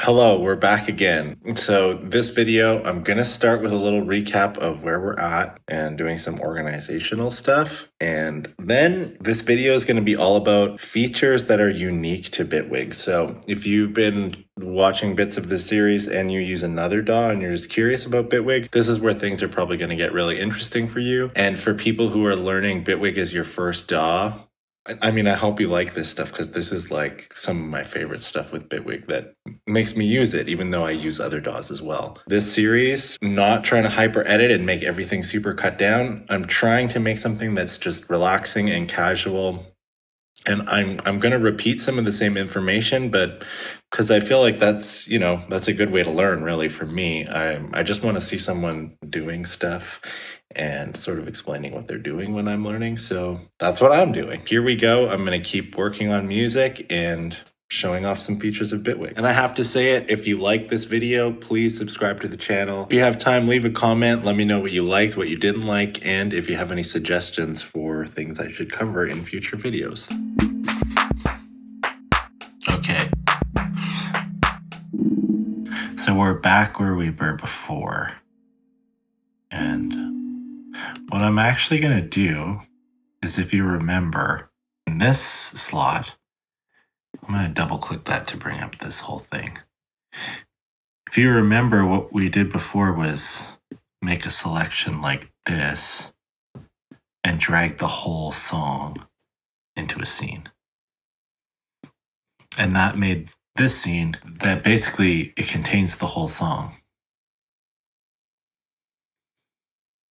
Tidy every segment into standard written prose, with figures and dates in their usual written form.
Hello, we're back again. So this video, I'm going to start with a little recap of where we're at and doing some organizational stuff. And then this video is going to be all about features that are unique to Bitwig. So if you've been watching bits of this series and you use another DAW and you're just curious about Bitwig, this is where things are probably going to get really interesting for you. And for people who are learning Bitwig as your first DAW, I mean, I hope you like this stuff because this is like some of my favorite stuff with Bitwig that makes me use it, even though I use other DAWs as well. This series, not trying to hyper edit and make everything super cut down. I'm trying to make something that's just relaxing and casual. And I'm going to repeat some of the same information, but because I feel like that's a good way to learn, really, for me. I just want to see someone doing stuff and sort of explaining what they're doing when I'm learning. So that's what I'm doing. Here we go. I'm going to keep working on music and showing off some features of Bitwig. And I have to say it, if you like this video, please subscribe to the channel. If you have time, leave a comment. Let me know what you liked, what you didn't like, and if you have any suggestions for things I should cover in future videos. Okay. So we're back where we were before. And what I'm actually going to do is, if you remember, in this slot, I'm going to double click that to bring up this whole thing. If you remember, what we did before was make a selection like this and drag the whole song into a scene. And that made this scene that basically it contains the whole song.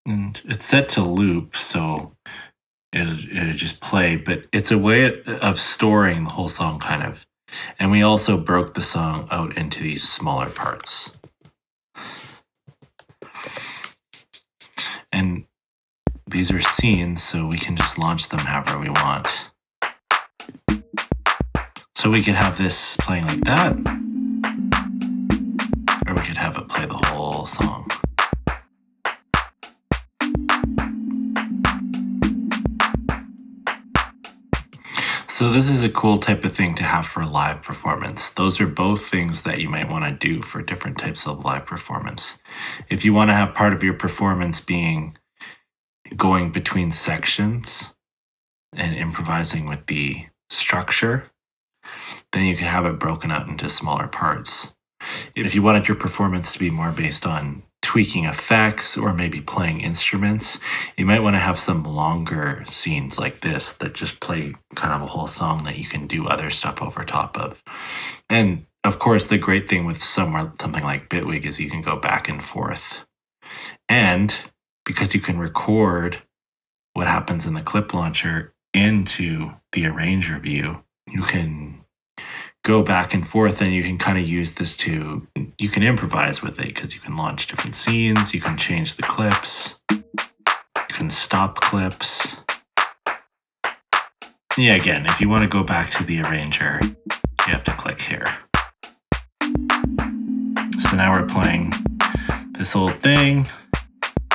And it's set to loop, so it'll just play, but it's a way of storing the whole song, kind of. And we also broke the song out into these smaller parts. And these are scenes, so we can just launch them however we want. So we could have this playing like that, or we could have it play the whole song. So this is a cool type of thing to have for a live performance. Those are both things that you might want to do for different types of live performance. If you want to have part of your performance being going between sections and improvising with the structure, then you can have it broken out into smaller parts. If you wanted your performance to be more based on tweaking effects or maybe playing instruments, you might want to have some longer scenes like this that just play kind of a whole song that you can do other stuff over top of. And of course, the great thing with something like Bitwig is you can go back and forth. And because you can record what happens in the clip launcher into the arranger view, you can go back and forth, and you can kind of use this you can improvise with it because you can launch different scenes, you can change the clips, you can stop clips. Yeah, again, if you want to go back to the arranger, you have to click here. So now we're playing this whole thing.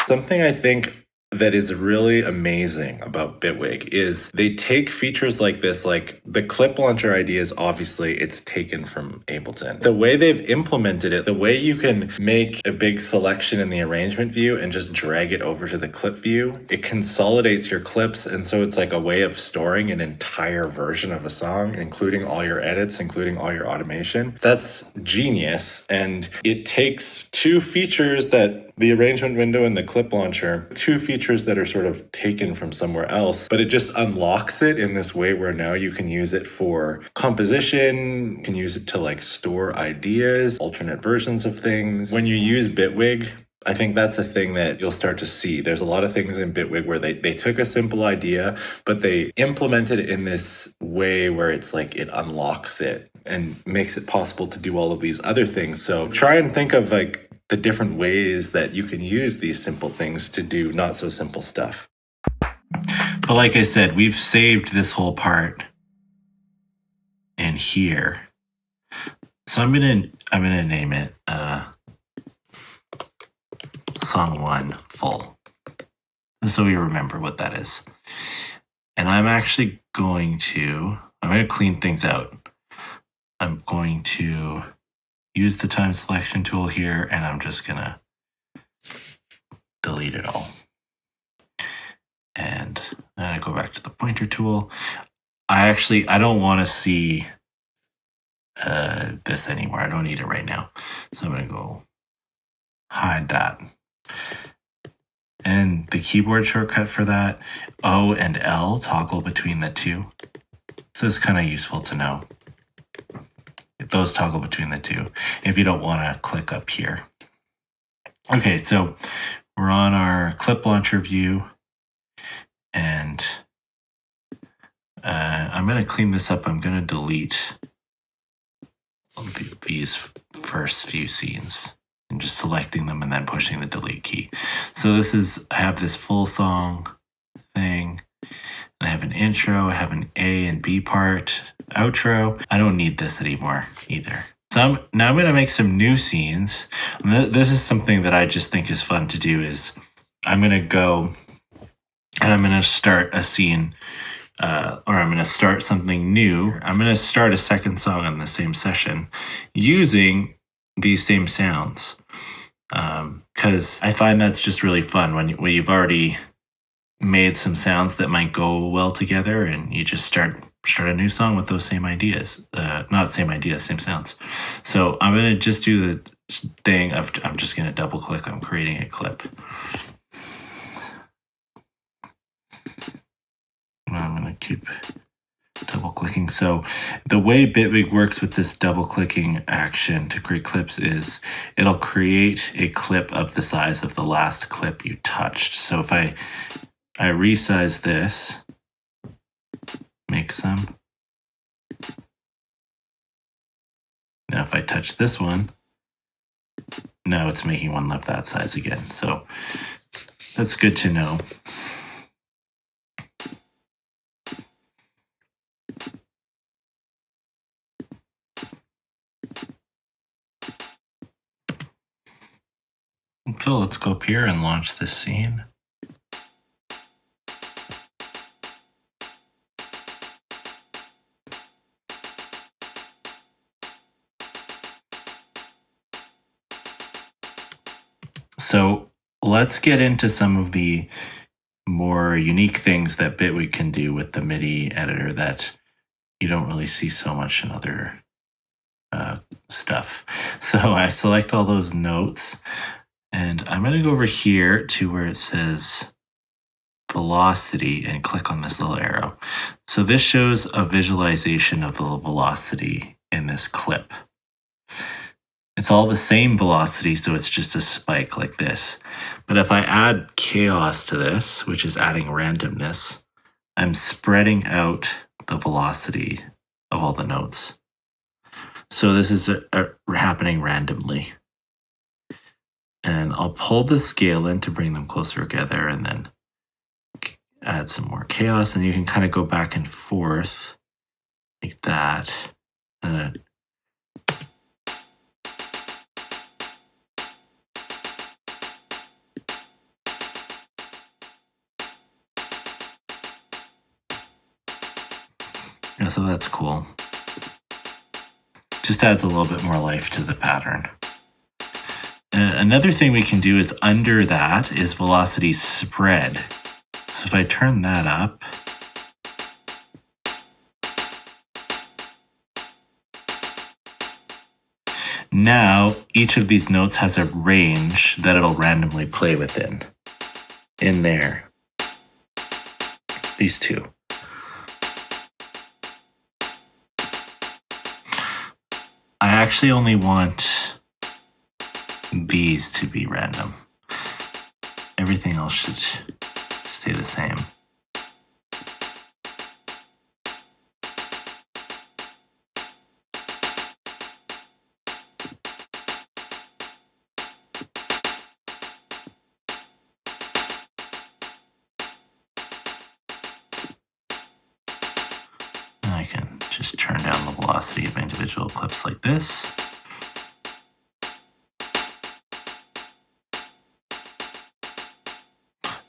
Something I think that is really amazing about Bitwig is they take features like this, like the clip launcher ideas, obviously it's taken from Ableton. The way they've implemented it, the way you can make a big selection in the arrangement view and just drag it over to the clip view, it consolidates your clips, and so it's like a way of storing an entire version of a song, including all your edits, including all your automation. That's genius, and it takes two features that the arrangement window and the clip launcher, two features that are sort of taken from somewhere else, but it just unlocks it in this way where now you can use it for composition, you can use it to like store ideas, alternate versions of things. When you use Bitwig, I think that's a thing that you'll start to see. There's a lot of things in Bitwig where they took a simple idea, but they implemented it in this way where it's like it unlocks it and makes it possible to do all of these other things. So try and think of like the different ways that you can use these simple things to do not so simple stuff. But like I said, we've saved this whole part in here. So I'm gonna name it Song 1 Full. So we remember what that is. And I'm actually going to clean things out. I'm going to use the time selection tool here, and I'm just gonna delete it all. And then I go back to the pointer tool. I don't want to see this anymore. I don't need it right now. So I'm gonna go hide that. And the keyboard shortcut for that, O and L toggle between the two. So it's kind of useful to know. Those toggle between the two if you don't want to click up here. Okay, so we're on our clip launcher view, and I'm going to clean this up. I'm going to delete these first few scenes and just selecting them and then pushing the delete key. So I have this full song thing. I have an intro, I have an A and B part, outro. I don't need this anymore either. So now I'm going to make some new scenes. This is something that I just think is fun to do. Is I'm going to go and I'm going to start a scene, or I'm going to start something new. I'm going to start a second song on the same session using these same sounds, because I find that's just really fun when you've already made some sounds that might go well together, and you just start a new song with those same ideas. Not same ideas, same sounds. So I'm going to just do the thing of, I'm just going to double click on creating a clip. I'm going to keep double clicking. So the way Bitwig works with this double clicking action to create clips is it'll create a clip of the size of the last clip you touched. So if I resize this, make some. Now if I touch this one, now it's making one left that size again. So that's good to know. So let's go up here and launch this scene. So let's get into some of the more unique things that Bitwig can do with the MIDI editor that you don't really see so much in other stuff. So I select all those notes, and I'm going to go over here to where it says velocity and click on this little arrow. So this shows a visualization of the velocity in this clip. It's all the same velocity, so it's just a spike like this. But if I add chaos to this, which is adding randomness, I'm spreading out the velocity of all the notes. So this is happening randomly. And I'll pull the scale in to bring them closer together, and then add some more chaos, and you can kind of go back and forth like that. And yeah, so that's cool. Just adds a little bit more life to the pattern. Another thing we can do is under that is velocity spread. So if I turn that up, now each of these notes has a range that it'll randomly play within. In there. These two. I actually only want these to be random. Everything else should stay the same. I can just turn down the velocity of individual clips like this.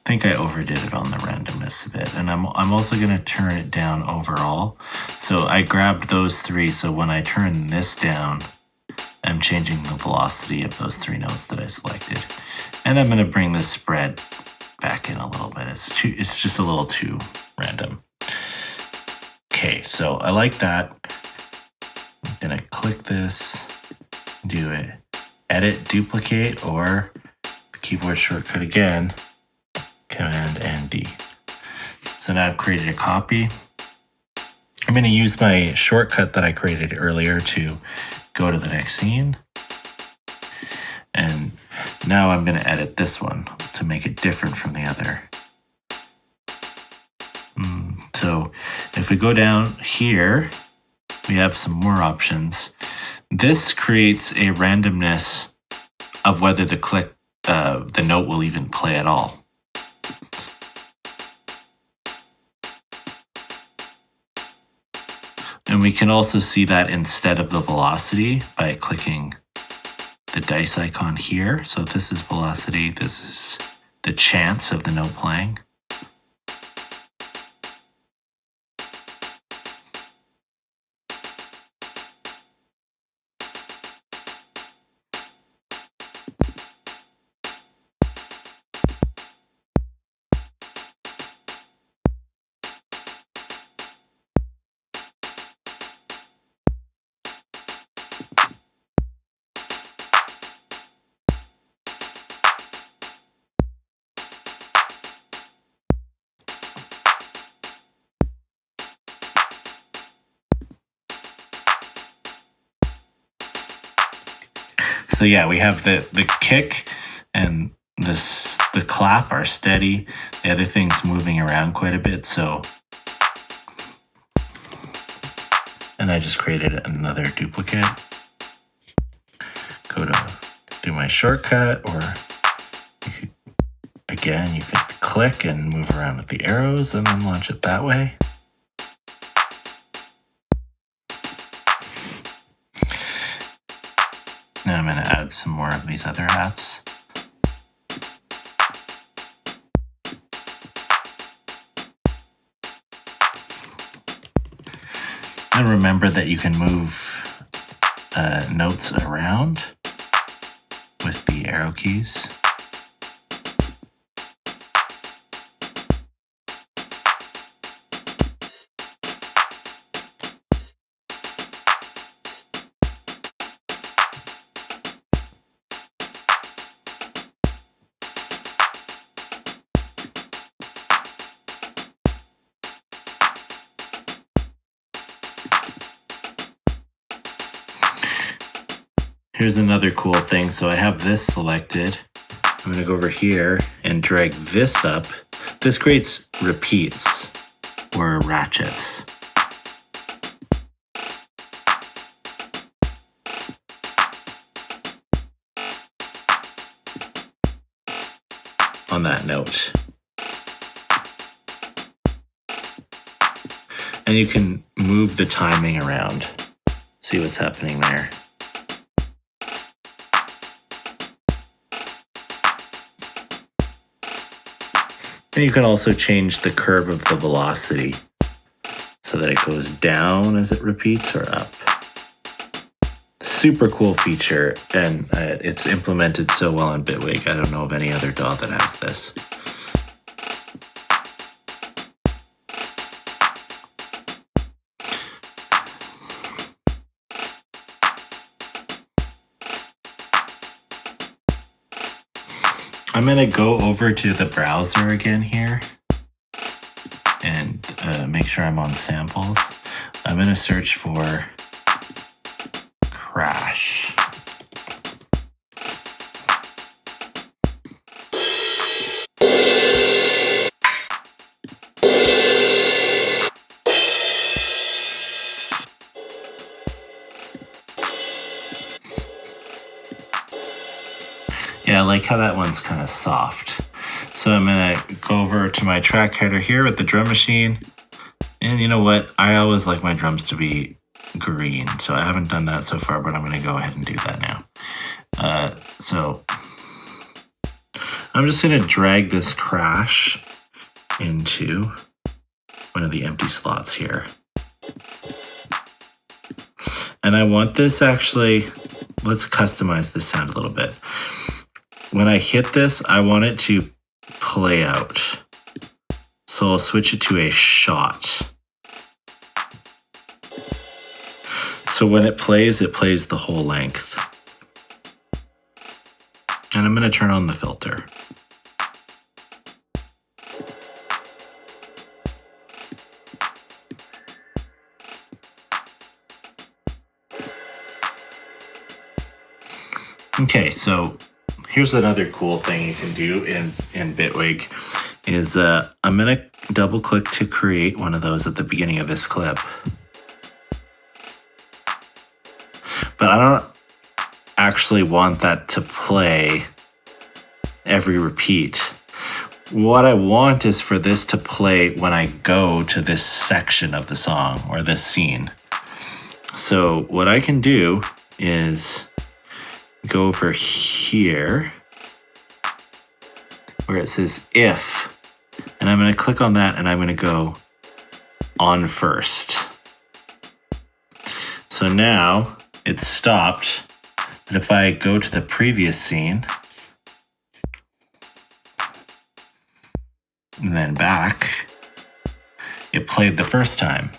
I think I overdid it on the randomness a bit, and I'm also going to turn it down overall. So I grabbed those three, so when I turn this down, I'm changing the velocity of those 3 notes that I selected. And I'm going to bring this spread back in a little bit. It's just a little too random. Okay, so I like that. I'm going to click this, do it, edit, duplicate, or the keyboard shortcut again, Command and D. So now I've created a copy. I'm going to use my shortcut that I created earlier to go to the next scene. And now I'm going to edit this one to make it different from the other. So if we go down here, we have some more options. This creates a randomness of whether the note will even play at all. And we can also see that instead of the velocity by clicking the dice icon here. So this is velocity, this is the chance of the note playing. So yeah, we have the kick and the clap are steady. The other thing's moving around quite a bit, so. And I just created another duplicate. Go to do my shortcut, or you could click and move around with the arrows and then launch it that way. Now I'm going to add some more of these other hats. And remember that you can move notes around with the arrow keys. Here's another cool thing. So I have this selected. I'm going to go over here and drag this up. This creates repeats or ratchets. On that note. And you can move the timing around. See what's happening there. And you can also change the curve of the velocity so that it goes down as it repeats or up. Super cool feature, and it's implemented so well on Bitwig. I don't know of any other DAW that has this. I'm going to go over to the browser again here and make sure I'm on samples. I'm going to search for crash. Yeah, I like how that one's kind of soft. So I'm going to go over to my track header here with the drum machine. And you know what? I always like my drums to be green. So I haven't done that so far, but I'm going to go ahead and do that now. So I'm just going to drag this crash into one of the empty slots here. And I want this actually let's customize this sound a little bit. When I hit this, I want it to play out. So I'll switch it to a shot. So when it plays the whole length. And I'm going to turn on the filter. Okay, so here's another cool thing you can do in Bitwig is I'm going to double click to create one of those at the beginning of this clip. But I don't actually want that to play every repeat. What I want is for this to play when I go to this section of the song or this scene. So what I can do is go over here where it says if, and I'm going to click on that and I'm going to go on first. So now it's stopped, but if I go to the previous scene and then back, it played the first time,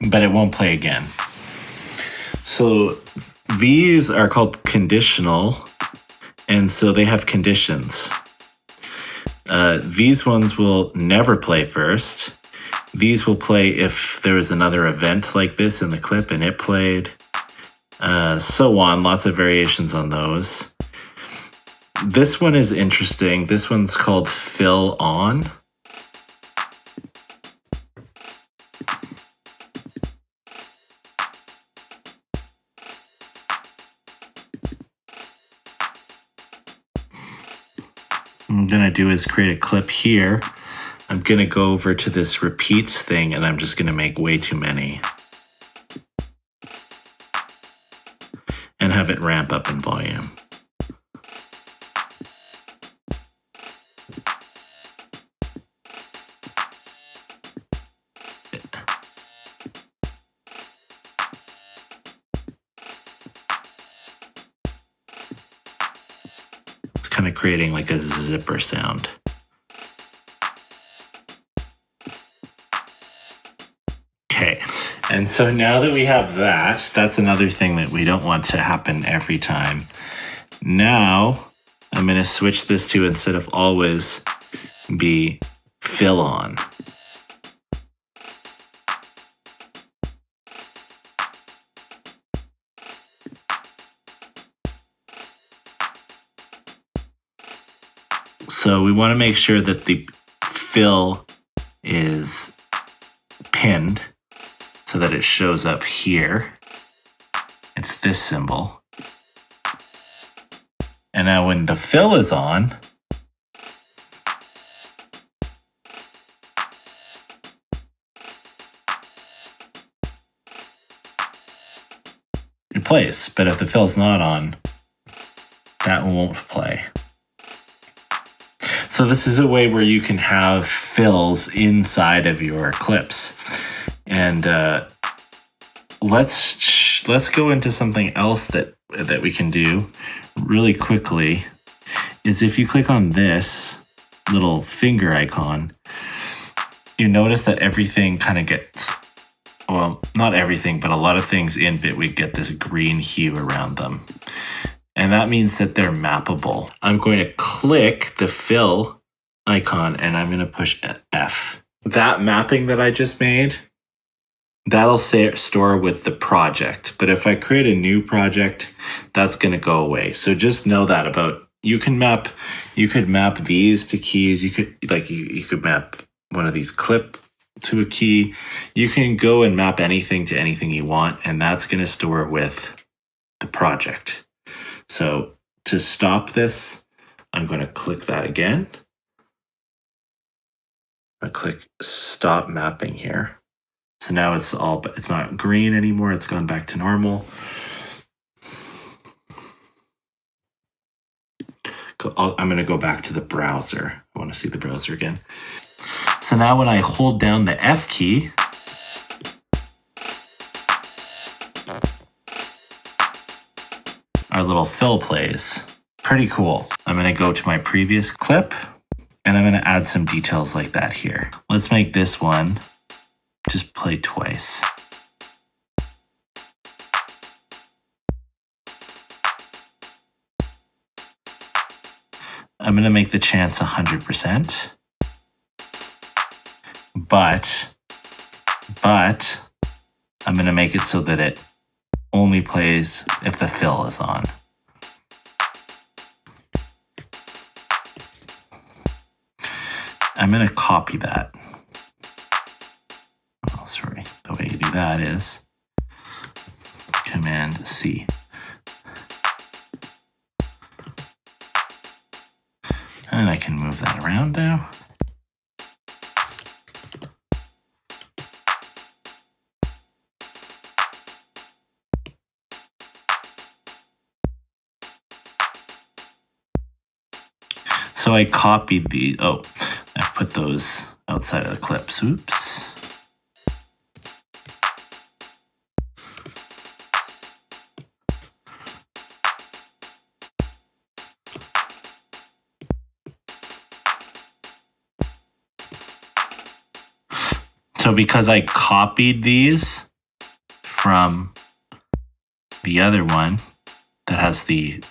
but it won't play again. So these are called conditional, and so they have conditions. These ones will never play first. These will play if there was another event like this in the clip and it played. So on, lots of variations on those. This one is interesting. This one's called fill on. What I'm going to do is create a clip here. I'm going to go over to this repeats thing and I'm just going to make way too many. And have it ramp up in volume. It's kind of creating like a zipper sound. Okay, and so now that we have that, that's another thing that we don't want to happen every time. Now, I'm going to switch this to, instead of always, be fill on. So we want to make sure that the fill is pinned so that it shows up here. It's this symbol. And now when the fill is on, it plays. But if the fill's not on, that won't play. So this is a way where you can have fills inside of your clips. And let's go into something else that we can do really quickly. Is if you click on this little finger icon, you notice that everything kind of gets, well, not everything, but a lot of things in Bitwig get this green hue around them. And that means that they're mappable. I'm going to click the fill icon and I'm going to push F. That mapping that I just made, that'll store with the project. But if I create a new project, that's going to go away. So just know that about, you could map these to keys. You could map one of these clip to a key. You can go and map anything to anything you want, and that's going to store with the project. So to stop this, I'm going to click that again. I click stop mapping here. So now it's not green anymore. It's gone back to normal. I'm going to go back to the browser. I want to see the browser again. So now when I hold down the F key, our little fill plays. Pretty cool. I'm going to go to my previous clip and I'm going to add some details like that here. Let's make this one just play twice. I'm going to make the chance 100%, but I'm going to make it so that it only plays if the fill is on. I'm going to copy that. Oh, sorry. The way you do that is Command C. And I can move that around now. So I copied the, I put those outside of the clips. Oops. So because I copied these from the other one that has the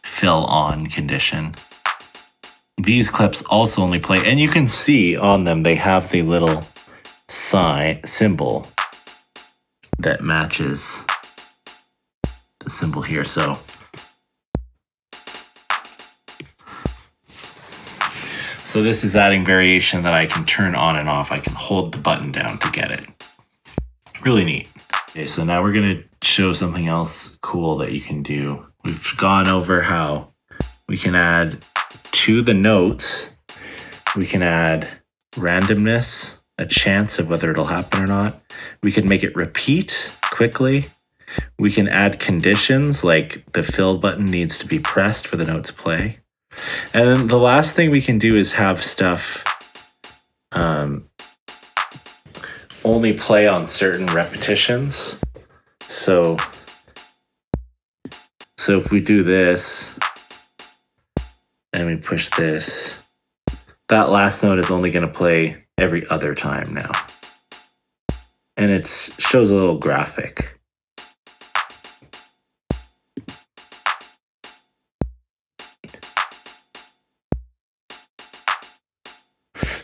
fill on condition, these clips also only play, and you can see on them they have the little symbol that matches the symbol here. So this is adding variation that I can turn on and off. I can hold the button down to get it. Really neat. Okay, so now we're going to show something else cool that you can do. We've gone over how we can add to the notes, we can add randomness, a chance of whether it'll happen or not. We can make it repeat quickly. We can add conditions like the fill button needs to be pressed for the note to play. And then the last thing we can do is have stuff only play on certain repetitions. So if we do this and we push this, that last note is only going to play every other time now. And it shows a little graphic.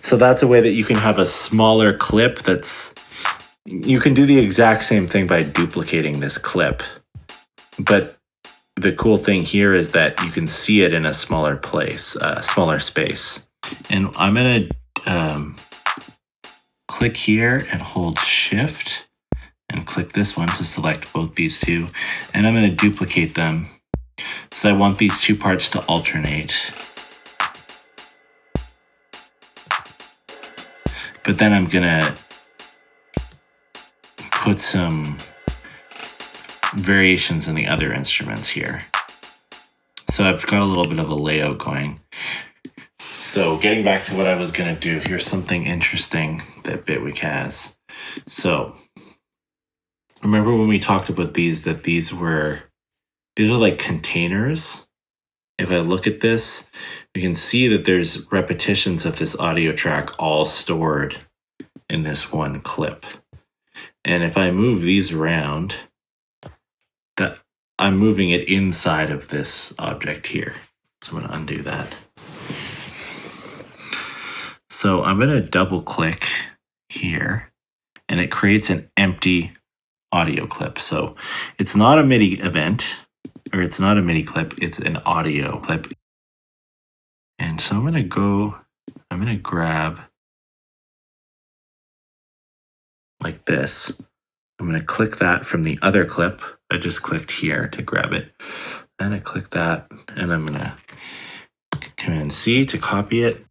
So that's a way that you can have a smaller clip you can do the exact same thing by duplicating this clip. But the cool thing here is that you can see it in a smaller place, smaller space. And I'm going to click here and hold Shift and click this one to select both these two. And I'm going to duplicate them. So I want these two parts to alternate. But then I'm going to put some variations in the other instruments here. So I've got a little bit of a layout going. So getting back to what I was going to do, here's something interesting that Bitwig has. So remember when we talked about these, that these are like containers. If I look at this, we can see that there's repetitions of this audio track all stored in this one clip. And if I move these around, that I'm moving it inside of this object here. So I'm going to undo that. So I'm going to double click here and it creates an empty audio clip. So it's not a MIDI event, or it's not a MIDI clip, it's an audio clip. And so I'm going to grab like this. I'm going to click that from the other clip. I just clicked here to grab it. And I click that, and I'm going to Command C to copy it.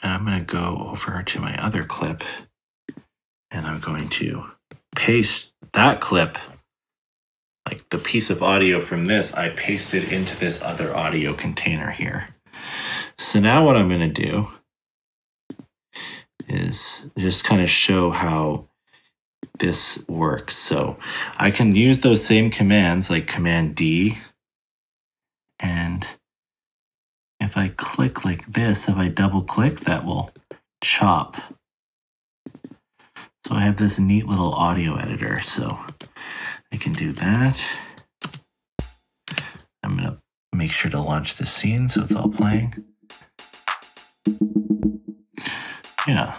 And I'm going to go over to my other clip, and I'm going to paste that clip, like the piece of audio from this, I pasted into this other audio container here. So now what I'm going to do is just kind of show how this works. So I can use those same commands like Command D. And if I click like this, if I double click, that will chop. So I have this neat little audio editor. So I can do that. I'm going to make sure to launch this scene so it's all playing. Yeah.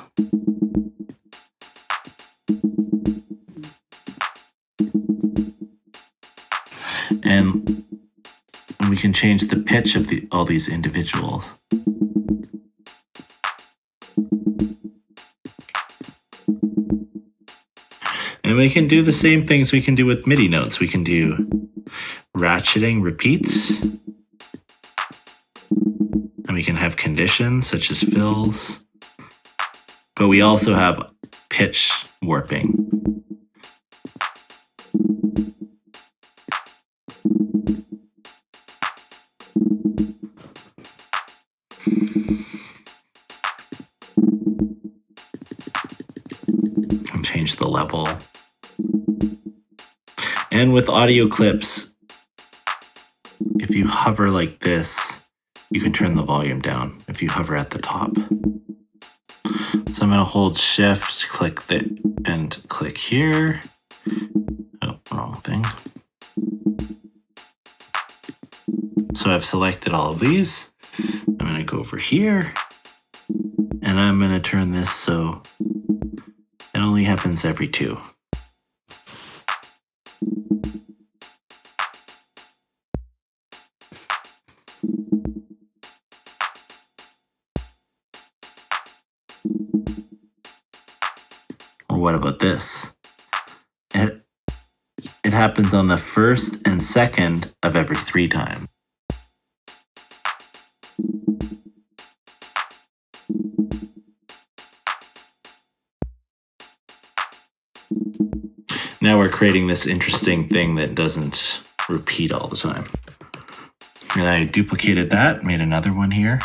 And we can change the pitch of all these individuals. And we can do the same things we can do with MIDI notes. We can do ratcheting repeats. And we can have conditions such as fills. But we also have pitch warping. And change the level. And with audio clips, if you hover like this, you can turn the volume down if you hover at the top. So I'm going to hold Shift, click and click here. Oh, wrong thing. So I've selected all of these. I'm going to go over here, and I'm going to turn this so it only happens every 2. Or what about this? It happens on the first and second of every 3 times. Now we're creating this interesting thing that doesn't repeat all the time. And I duplicated that, made another one here.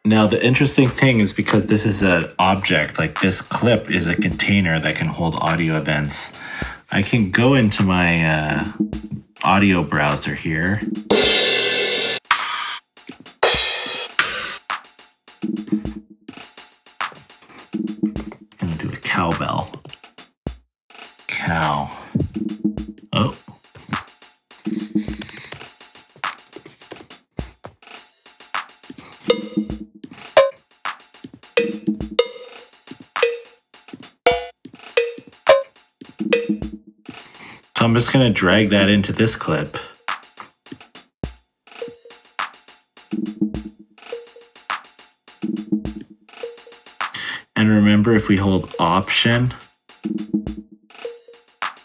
Now the interesting thing is because this is an object, like this clip is a container that can hold audio events, I can go into my audio browser here. I'm gonna do a cowbell. Cow. Oh. So I'm just going to drag that into this clip. And remember, if we hold Option,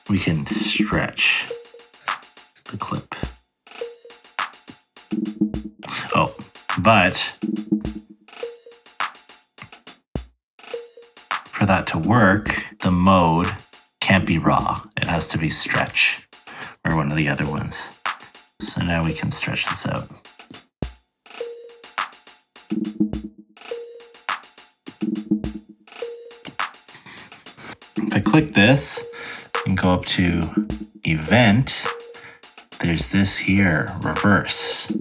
we can stretch the clip. Oh, but for that to work, the mode can't be raw. It has to be stretch, or one of the other ones. So now we can stretch this out. If I click this and go up to Event, there's this here, Reverse.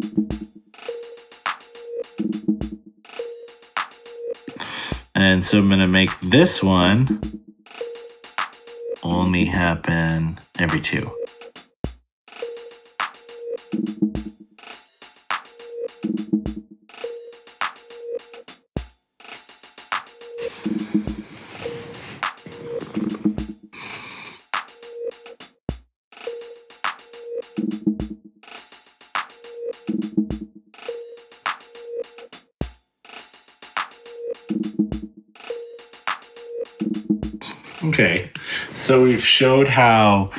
And so I'm going to make this one only happen every 2. Okay, so we've showed how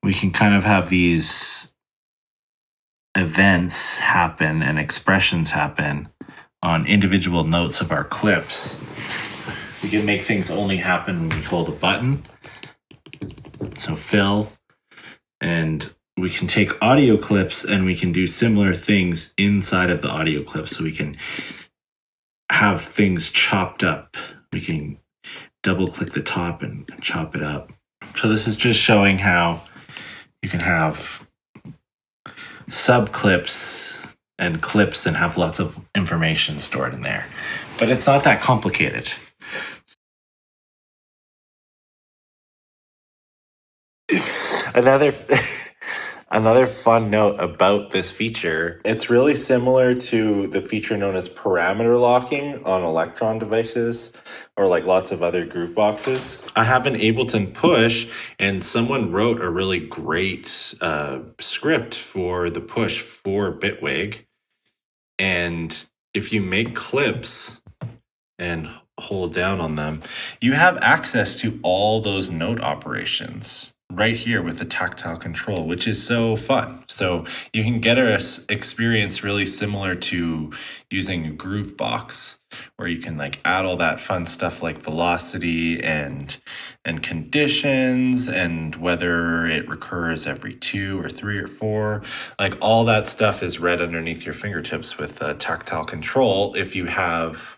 we can kind of have these events happen and expressions happen on individual notes of our clips. We can make things only happen when we hold a button. So fill, and we can take audio clips and we can do similar things inside of the audio clip. So we can have things chopped up. We can double click the top and chop it up. So this is just showing how you can have sub clips and clips and have lots of information stored in there. But it's not that complicated. Another fun note about this feature, it's really similar to the feature known as parameter locking on Electron devices or like lots of other group boxes. I have an Ableton push, and someone wrote a really great script for the push for Bitwig. And if you make clips and hold down on them, you have access to all those note operations right here with the tactile control, which is so fun. So you can get an experience really similar to using a groove box, where you can like add all that fun stuff like velocity and conditions and whether it recurs every 2 or 3 or 4. Like all that stuff is read underneath your fingertips with tactile control if you have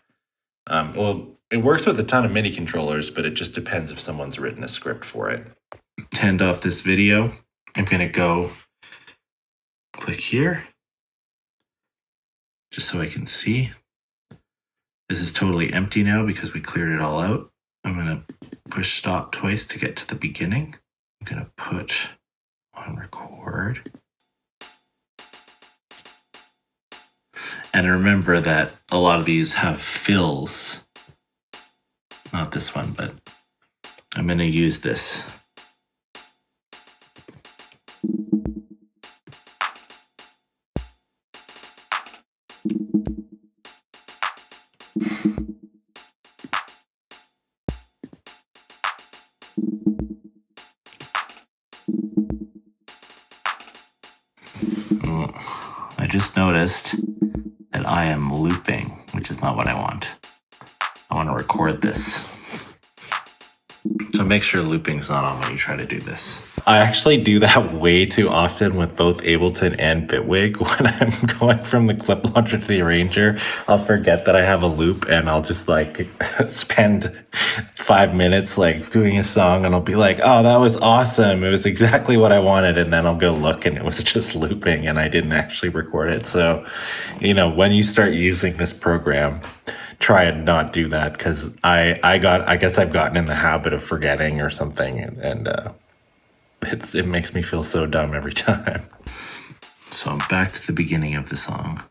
well, it works with a ton of MIDI controllers, but it just depends if someone's written a script for it. To end off this video, I'm going to go click here just so I can see. This is totally empty now because we cleared it all out. I'm going to push stop twice to get to the beginning. I'm going to put on record. And remember that a lot of these have fills. Not this one, but I'm going to use this. I just noticed that I am looping, which is not what I want. I want to record this. So make sure looping's not on when you try to do this. I actually do that way too often with both Ableton and Bitwig. When I'm going from the clip launcher to the arranger, I'll forget that I have a loop and I'll just like spend 5 minutes like doing a song and I'll be like, oh, that was awesome. It was exactly what I wanted. And then I'll go look and it was just looping and I didn't actually record it. So, you know, when you start using this program, try and not do that, because I guess I've gotten in the habit of forgetting or something, and it makes me feel so dumb every time. So I'm back to the beginning of the song.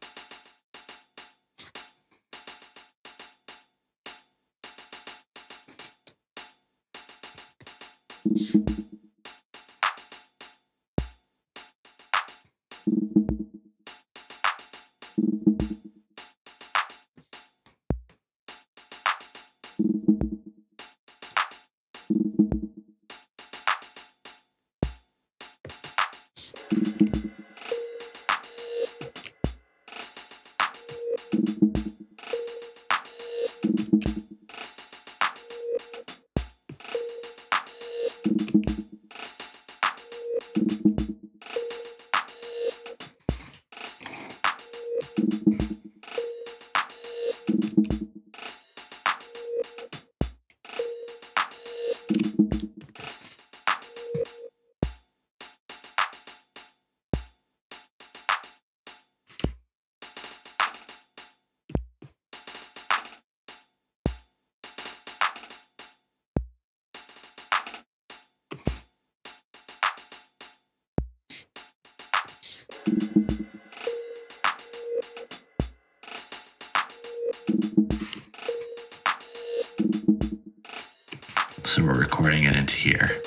So we're recording it into here.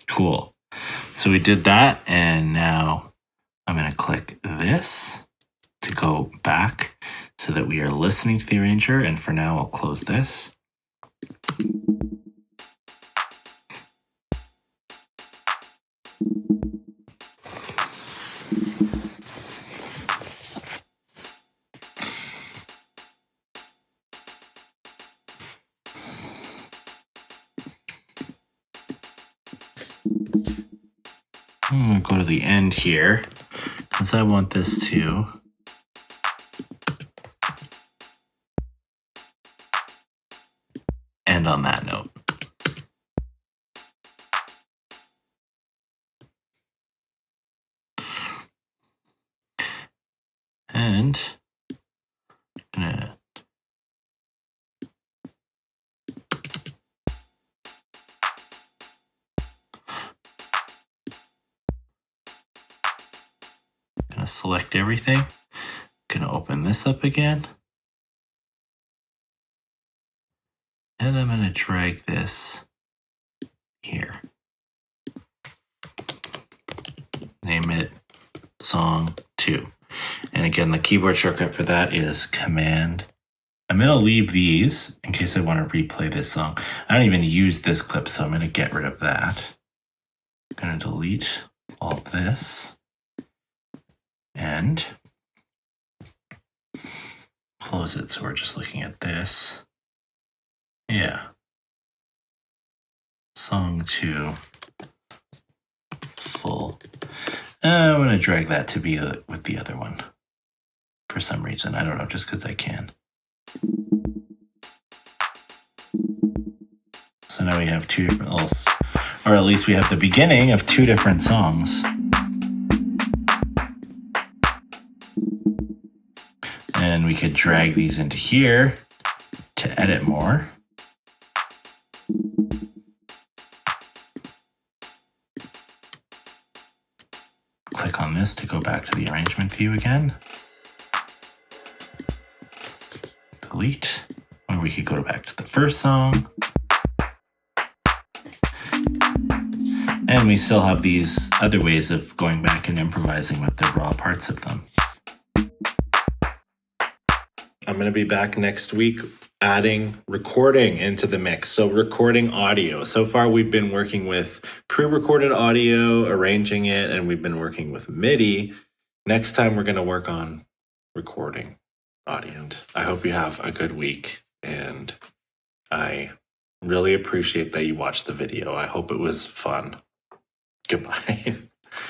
Cool. So we did that, and now I'm going to click this to go back so that we are listening to the arranger. And for now, I'll close this. I'm going to go to the end here because I want this to end on that note. And I'm gonna select everything. Gonna open this up again. And I'm gonna drag this here. Name it Song 2. And again, the keyboard shortcut for that is Command. I'm going to leave these in case I want to replay this song. I don't even use this clip, so I'm going to get rid of that. I'm going to delete all of this and close it. So we're just looking at this. Yeah. Song 2 full. I'm going to drag that to be with the other one for some reason. I don't know, just because I can. So now we have two different, or at least we have the beginning of two different songs. And we could drag these into here to edit more. Click on this to go back to the arrangement view again. Delete. Or we could go back to the first song. And we still have these other ways of going back and improvising with the raw parts of them. I'm going to be back next week adding recording into the mix. So recording audio. So far we've been working with pre-recorded audio, arranging it, and we've been working with MIDI. Next time we're going to work on recording audio. I hope you have a good week, and I really appreciate that you watched the video. I hope it was fun. Goodbye.